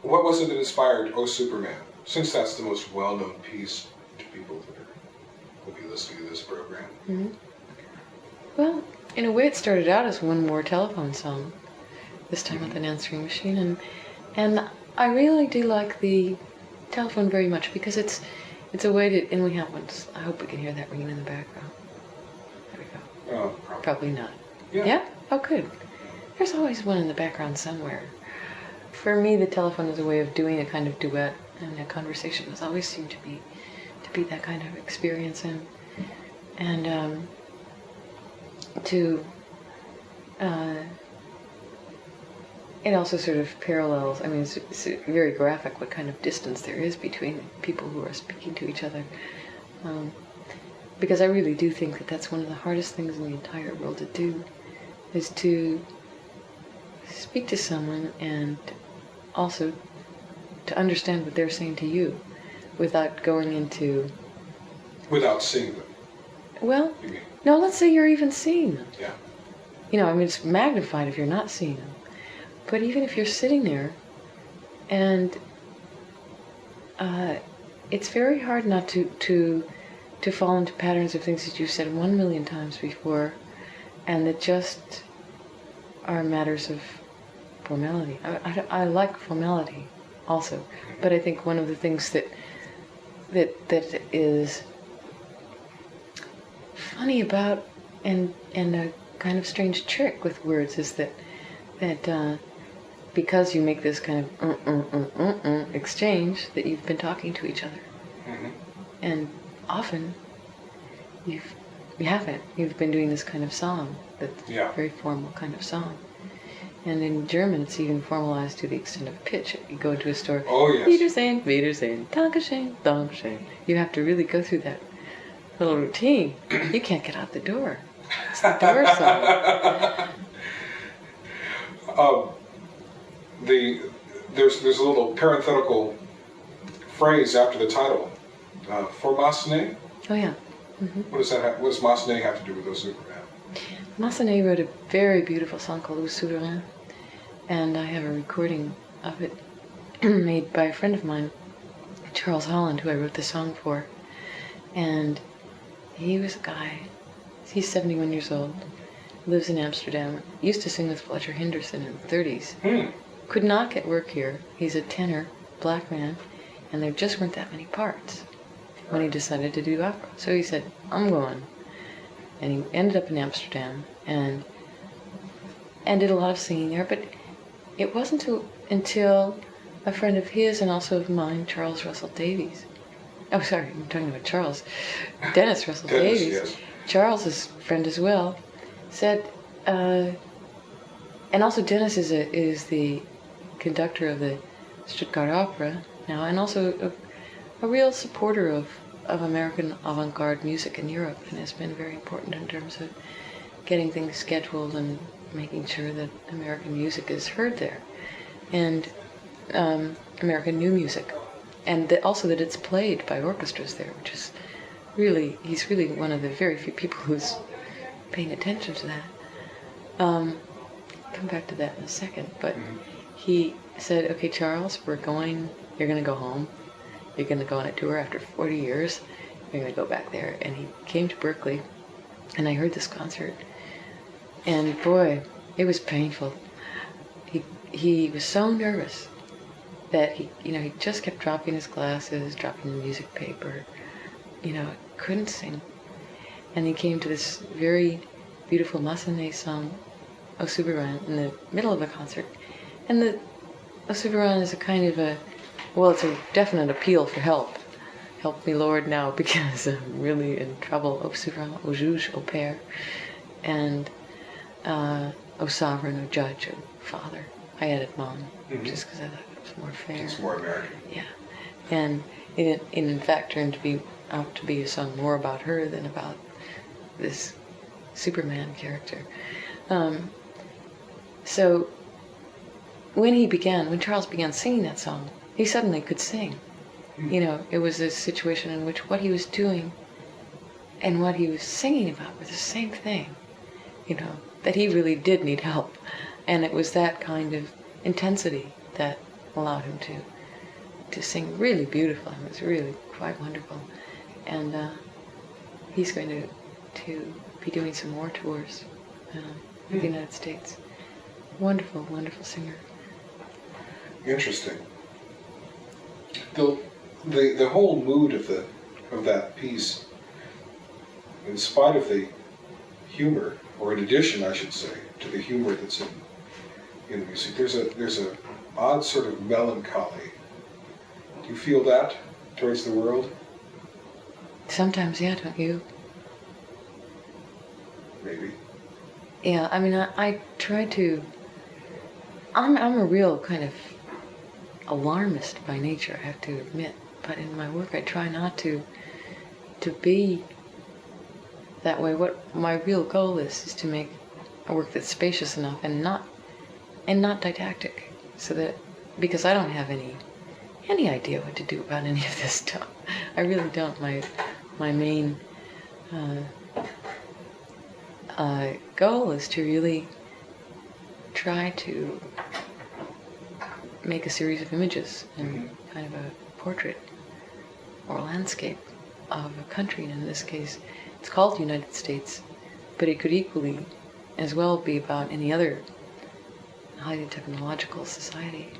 what was it that inspired Oh Superman? Since that's the most well-known piece to people that will be listening to this program. Mm-hmm. Well, in a way it started out as one more telephone song, this time with an answering machine, and I really do like the telephone very much because it's a way to, and we have one. I hope we can hear that ringing in the background. There we go. Oh, probably not. Yeah. Yeah? Oh, good. There's always one in the background somewhere. For me, the telephone is a way of doing a kind of duet, and a conversation has always seemed to be that kind of experience, and it also sort of parallels, I mean, it's very graphic what kind of distance there is between people who are speaking to each other. Because I really do think that that's one of the hardest things in the entire world to do, is to speak to someone and also to understand what they're saying to you without going into... Without seeing them. Well, you mean? No, let's say you're even seeing them. Yeah. You know, I mean, it's magnified if you're not seeing them. But even if you're sitting there, and it's very hard not to fall into patterns of things that you've said 1 million times before, and that just are matters of formality. I like formality also, but I think one of the things that is funny about and a kind of strange trick with words is that because you make this kind of exchange, that you've been talking to each other. Mm-hmm. And often you haven't. You've been doing this kind of song, that's very formal kind of song. And in German, it's even formalized to the extent of pitch. You go into a store, Wiedersehen, Wiedersehen, Dankeschön, Dankeschön. You have to really go through that little routine. You can't get out the door. It's the door song. There's a little parenthetical phrase after the title. For Massenet? Oh, yeah. Mm-hmm. What does Massenet have to do with O Superman? Massenet wrote a very beautiful song called Au Souverain, and I have a recording of it made by a friend of mine, Charles Holland, who I wrote the song for. And he was a guy, he's 71 years old, lives in Amsterdam, used to sing with Fletcher Henderson in the 30s. Could not get work here. He's a tenor, black man, and there just weren't that many parts when he decided to do opera. So he said, I'm going. And he ended up in Amsterdam and did a lot of singing there, but it wasn't until a friend of his and also of mine, Charles Russell Davies. Oh, sorry, I'm talking about Charles. Dennis Russell Davies. Yes. Charles's friend as well, said, and also Dennis is the conductor of the Stuttgart Opera now, and also a real supporter of American avant-garde music in Europe, and has been very important in terms of getting things scheduled and making sure that American music is heard there, and American new music, and also that it's played by orchestras there, which is really, he's really one of the very few people who's paying attention to that. Come back to that in a second, but he said, okay, Charles, you're going to go home. You're going to go on a tour after 40 years. You're going to go back there. And he came to Berkeley, and I heard this concert. And boy, it was painful. He was so nervous that he just kept dropping his glasses, dropping the music paper, couldn't sing. And he came to this very beautiful Massenet song, Au Souverain, in the middle of the concert. And the Au Souverain is a kind of it's a definite appeal for help. Help me, Lord, now, because I'm really in trouble. Au Souverain, au juge, au père, and au sovereign, au judge, au father. I added mom, just because I thought it was more fair. It's more American. Yeah. And it in fact turned out to be a song more about her than about this Superman character. So when Charles began singing that song, he suddenly could sing. It was a situation in which what he was doing and what he was singing about were the same thing. That he really did need help. And it was that kind of intensity that allowed him to sing really beautiful. It was really quite wonderful. And he's going to be doing some more tours in the United States. Wonderful, wonderful singer. Interesting. The whole mood of that piece, in spite of the humor, or in addition, I should say, to the humor that's in the music, there's a odd sort of melancholy. Do you feel that towards the world? Sometimes, yeah, don't you? Maybe. Yeah, I mean, I try to... I'm a real kind of alarmist by nature, I have to admit. But in my work, I try not to be that way. What my real goal is to make a work that's spacious enough and not didactic, so that, because I don't have any idea what to do about any of this stuff. I really don't. My main goal is to really try to make a series of images and kind of a portrait or landscape of a country, and in this case it's called the United States, but it could equally as well be about any other highly technological society.